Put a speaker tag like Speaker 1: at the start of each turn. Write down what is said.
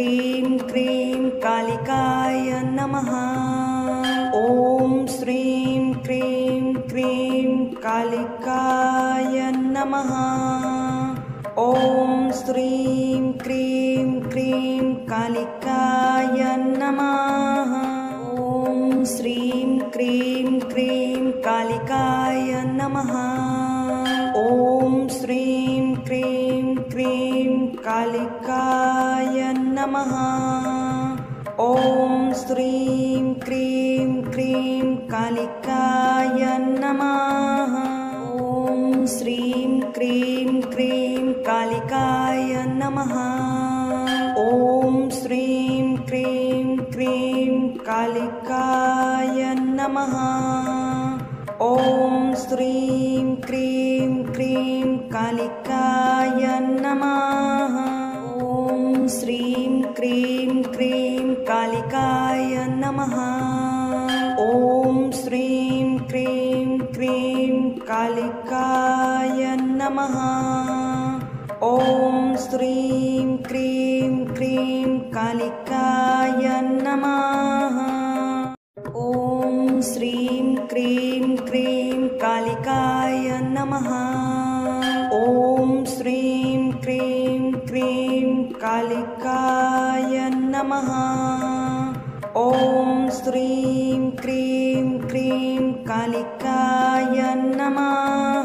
Speaker 1: Cream cream कालिकाय नमः। ॐ श्रीं cream cream कालिकाय नमः। ॐ श्रीं क्रीं क्रीं कालिकाय नमः। ॐ श्रीं क्रीं क्रीं कालिकाय नमः। ॐ श्रीं क्रीं क्रीं कालिकाय नमः। ॐ श्रीं क्रीं क्रीं कालिकाय नमः। ॐ श्रीं क्रीं क्रीं कालिकाय नमः। ॐ श्रीं क्रीं क्रीं कालिकाय नमः। ॐ श्रीं क्रीं क्रीं कालिकाय नमः। ॐ श्रीं क्रीं क्रीं कालिकाय नमः। ॐ श्रीं क्रीं क्रीं कालिकाय नमः। ॐ श्रीं क्रीं क्रीं कालिकाय नमः। ॐ श्रीं क्रीं क्रीं कालिकाय नमः। ॐ श्रीं क्रीं क्रीं कालिकाय नमः। ॐ श्रीं क्रीं क्रीं कालिकाय नमः।